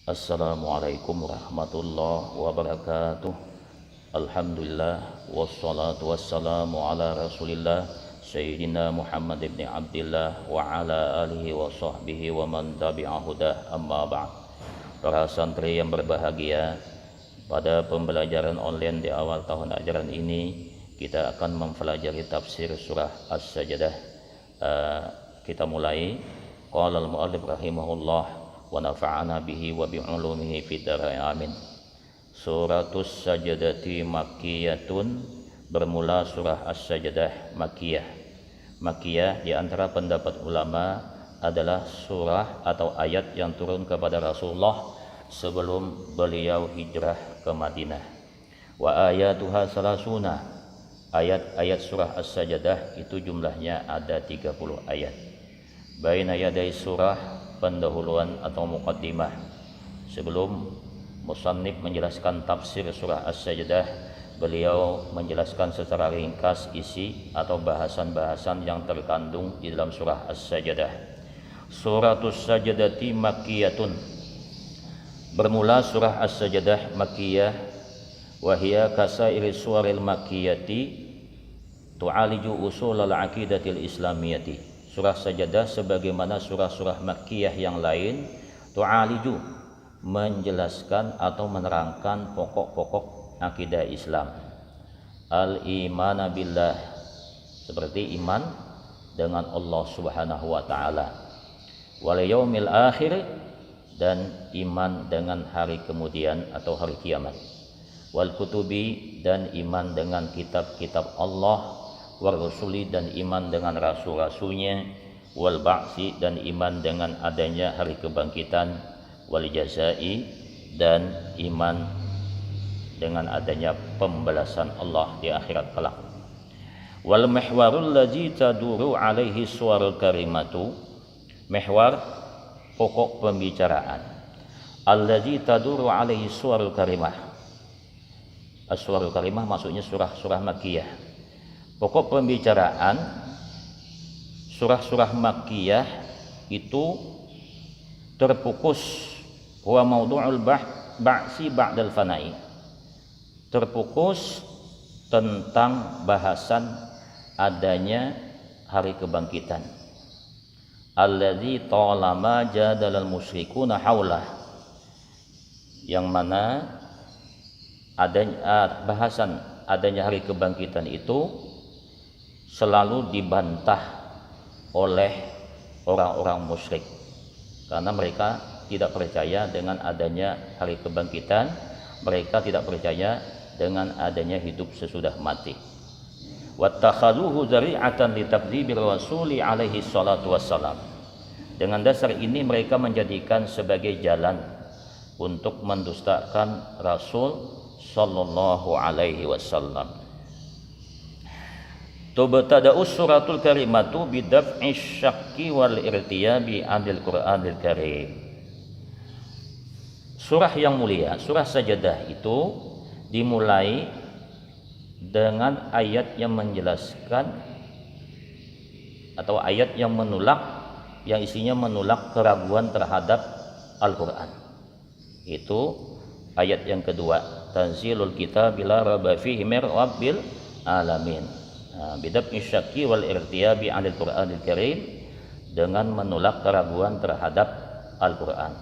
Assalamualaikum warahmatullahi wabarakatuh. Alhamdulillah wassalatu wassalamu ala Rasulillah Sayyidina Muhammad ibn Abdillah wa ala alihi wa sahbihi wa man tabi'ahudah, amma ba'd. Para santri yang berbahagia, pada pembelajaran online di awal tahun ajaran ini kita akan mempelajari tafsir surah As-Sajdah. Kita mulai. Qala al-mu'allif rahimahullah wa nafa'ana bihi wa bi'ulumihi fid dharain amin. Suratus Sajdati Makkiyatun, bermula surah As-Sajdah Makkiyah. Makkiyah di antara pendapat ulama adalah surah atau ayat yang turun kepada Rasulullah sebelum beliau hijrah ke Madinah. Wa ayatuha salasuna, ayat-ayat surah As-Sajdah itu jumlahnya ada 30 ayat. Baina yaday surah, pendahuluan atau muqaddimah. Sebelum musannif menjelaskan tafsir surah As-Sajdah, beliau menjelaskan secara ringkas isi atau bahasan-bahasan yang terkandung di dalam surah As-Sajdah. Suratus Sajdati Makkiyatun, bermula surah As-Sajdah Makkiyah. Wahia kasairi suwaril makkiyati tu'aliju usulal aqidatil islamiyati. Surah Sajdah sebagaimana surah-surah Makkiyah yang lain, tu'aliju, menjelaskan atau menerangkan pokok-pokok akidah Islam. Al-imana billah, seperti iman dengan Allah Subhanahu wa taala. Wal yaumil akhir, dan iman dengan hari kemudian atau hari kiamat. Wal kutubi, dan iman dengan kitab-kitab Allah. Wal rusuli, dan iman dengan rasul-rasulnya. Wal ba'si, dan iman dengan adanya hari kebangkitan. Wal jazai, dan iman dengan adanya pembalasan Allah di akhirat kelak. Wal mihwarul ladzi taduru alaihi suwarul karimatu, mihwar, pokok pembicaraan, alladzi taduru alaihi suwarul karimah. As-suwarul karimah maksudnya surah-surah Makkiyah. Pokok pembicaraan surah-surah Makkiyah itu terfokus huwa maudu'ul ba'si ba'dal fana'i, terfokus tentang bahasan adanya hari kebangkitan. Alladzi talama jadalal musyrikuna haulah, yang mana adanya bahasan adanya hari kebangkitan itu selalu dibantah oleh orang-orang musyrik, karena mereka tidak percaya dengan adanya hari kebangkitan, mereka tidak percaya dengan adanya hidup sesudah mati. Wattakhazuhu zari'atan litakdzibil rasuli alaihi salatu wassalam, dengan dasar ini mereka menjadikan sebagai jalan untuk mendustakan Rasul sallallahu alaihi wasallam. Tubtada'us suratul karimatu bidaf'i syakki wal irtiyabi anil Qur'anil Karim. Surah yang mulia, surah Sajdah itu dimulai dengan ayat yang menjelaskan atau ayat yang menolak, yang isinya menolak keraguan terhadap Al-Qur'an. Itu ayat yang kedua, tanzilul kitab bila raba fihi mir rabbil alamin. Bidaf'i syakki wal irtiyabi 'anil Qur'anil Karim, dengan menolak keraguan terhadap Al-Qur'an.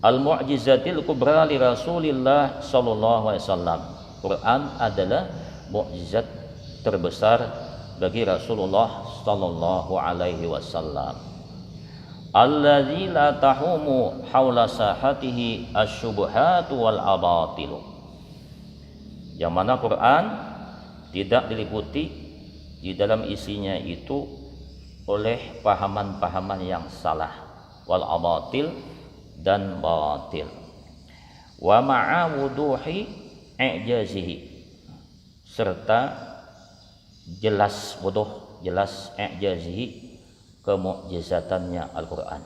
Al-mu'jizatil kubra li Rasulillah sallallahu alaihi wasallam. Quran adalah mukjizat terbesar bagi Rasulullah sallallahu alaihi wasallam. Allazi la tahumu haula sahatihi asyubhatu wal abatilu, yang mana Quran tidak diliputi di dalam isinya itu oleh pahaman-pahaman yang salah, wal abatil, dan batil. Wa ma'a wuduhi i'jazihi, serta jelas wuduh, jelas i'jazihi, kemukjizatannya Al-Quran.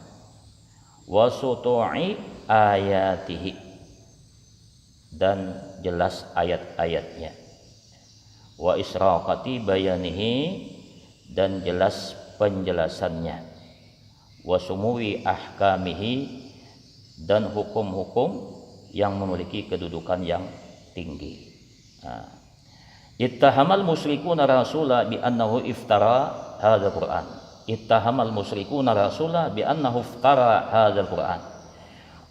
Wa sutu'i ayatihi, dan jelas ayat-ayatnya. Wa israqati bayanihi, dan jelas penjelasannya. Wa sumuwi ahkamihi, dan hukum-hukum yang memiliki kedudukan yang tinggi. Ittahamal musyrikuna rasula bi annahu iftara hadzal Qur'an. Ittahamal musyrikuna rasula bi annahu iftara hadzal Qur'an.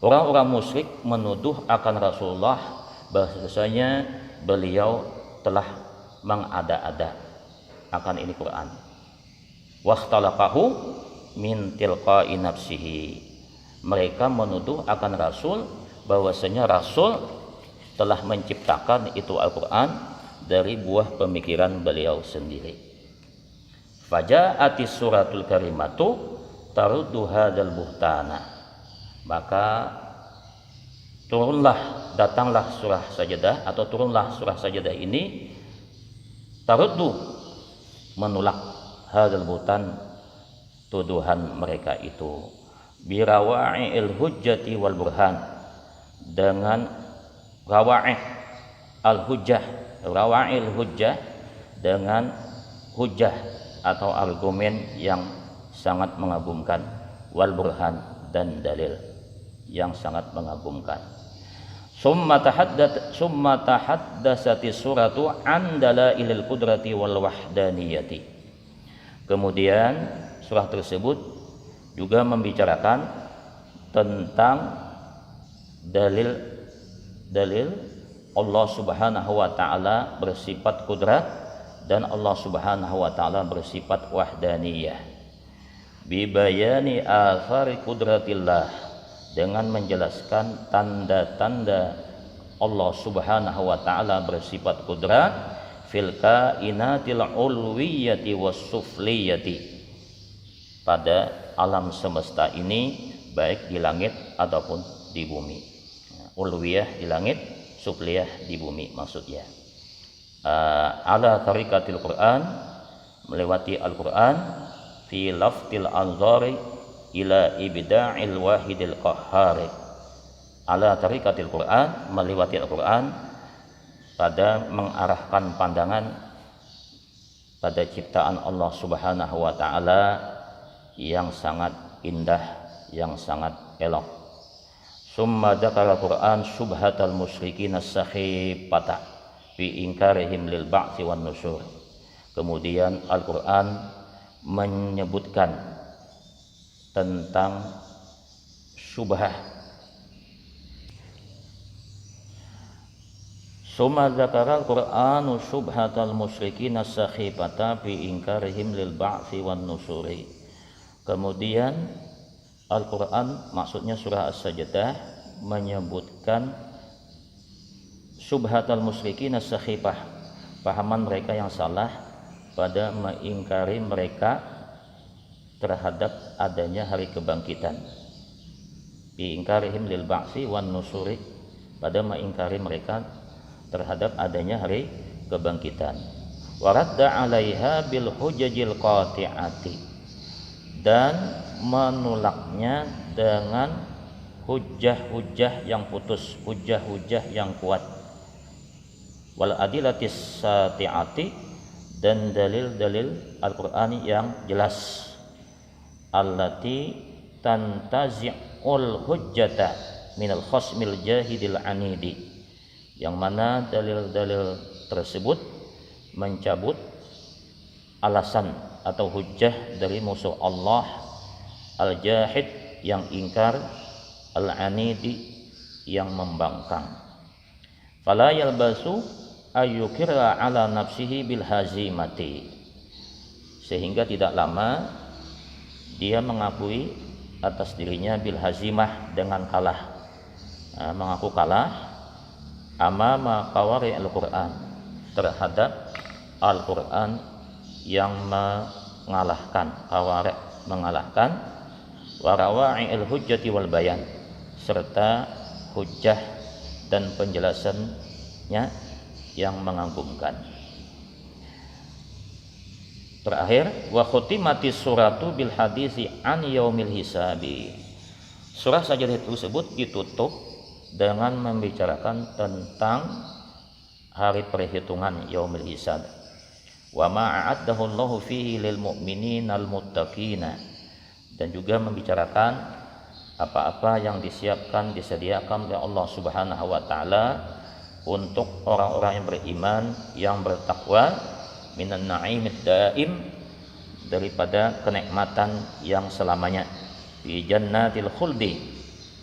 Orang-orang musyrik menuduh akan Rasulullah bahwasanya beliau telah mengada-ada akan ini Quran. Wahtalaqahu min tilqa'i nafsihi. Mereka menuduh akan Rasul bahwasanya Rasul telah menciptakan itu Al-Quran dari buah pemikiran beliau sendiri. Faja'atis suratul karimatu taruddu hadzal buhtana. Maka datanglah surah Sajdah atau turunlah surah Sajdah ini taruddu menolak hadzal buhtan tuduhan mereka itu birawa'il hujjati wal burhan, dengan rawa'ih al-hujjah, rawa'il hujjah, dengan hujjah atau argumen yang sangat mengagumkan, wal burhan, dan dalil yang sangat mengagumkan. Summa tahaddasati suratu an dalailil qudrati wal wahdaniyati. Kemudian surah tersebut juga membicarakan tentang dalil Allah Subhanahu wa taala bersifat kudrat dan Allah Subhanahu wa taala bersifat wahdaniyah. Bibayani athari kudratillah, dengan menjelaskan tanda-tanda Allah Subhanahu wa taala bersifat kudrat fil kainatil ulwiyati was sufliyati, pada alam semesta ini baik di langit ataupun di bumi. Ulwiyah di langit, sufliyah di bumi maksudnya. Ala tarikatil Quran, melewati Al-Quran, fi laftil anzari ila ibda'il wahidil qahhari. Ala tarikatil Quran, melewati Al-Quran pada mengarahkan pandangan pada ciptaan Allah Subhanahu wa taala yang sangat indah, yang sangat elok. Summa dzakara Quran subhatal musyrikin as-sakhifata fi inkarihim lil ba'tsi wan nusyur. Kemudian Al-Quran menyebutkan tentang syubhah. Summa dzakara Al-Qur'anu syubhatal musyrikin as-sakhifata fi inkarihim lil ba'tsi wan nusyuri. Kemudian Al-Quran, maksudnya surah As-Sajdah, menyebutkan syubhatal musyrikin as-sakhifah, pahaman mereka yang salah pada mengingkari mereka terhadap adanya hari kebangkitan. Biingkarihim lil ba'si wan nusuri, pada mengingkari mereka terhadap adanya hari kebangkitan. Waradda 'alaiha bil hujajil qati'ati, dan menolaknya dengan hujjah-hujjah yang putus, hujjah-hujjah yang kuat. Wal adilatis sati'ati, dan dalil-dalil Al-Qur'an yang jelas. Allati tantazi'ul hujjata minal khasmil jahidil anidi, yang mana dalil-dalil tersebut mencabut alasan atau hujjah dari musuh Allah al-jahid yang ingkar, al-anidi yang membangkang. Fala yalbasu ayyukira ala nafsihi bil hazimati, sehingga tidak lama dia mengakui atas dirinya bil hazimah, dengan kalah, mengaku kalah amama qawari al-Quran, terhadap Al-Quran yang mengalahkan, qawari mengalahkan, warawa'i'il hujjati wal bayan, serta hujjah dan penjelasannya yang mengagumkan. Terakhir, wa khutimatis suratu bil hadisi an yaumil hisabi. Surah Sajdah tersebut ditutup dengan membicarakan tentang hari perhitungan yaumil hisab. Wa ma a'addahu Allahu fihi lil mu'minina al muttaqina, dan juga membicarakan apa-apa yang disediakan oleh Allah Subhanahu wa taala untuk orang-orang yang beriman, yang bertakwa, minan na'imid daim, daripada kenikmatan yang selamanya, fi jannatil khuldi,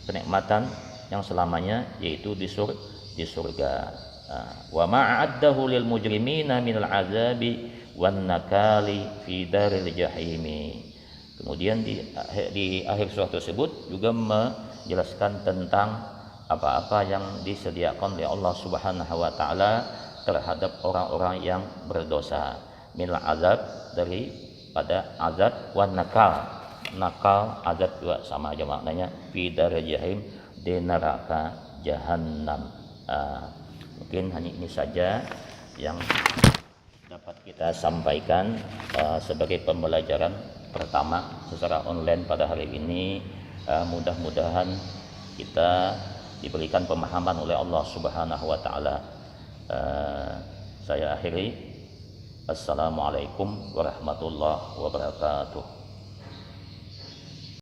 kenikmatan yang selamanya yaitu di surga. Wa ma'addahu lil mujrimina minal azabi wan nakali fi daril jahimi. Kemudian di akhir surah tersebut juga menjelaskan tentang apa-apa yang disediakan oleh Allah Subhanahu wa taala terhadap orang-orang yang berdosa. Minal azab, daripada azab, wan nakal. Nakal, azab juga sama aja maknanya, fi daril jahim, di neraka jahanam. Mungkin hanya ini saja yang dapat kita sampaikan sebagai pembelajaran pertama secara online pada hari ini. Mudah-mudahan kita diberikan pemahaman oleh Allah Subhanahu wa taala. Saya akhiri. Assalamualaikum warahmatullahi wabarakatuh.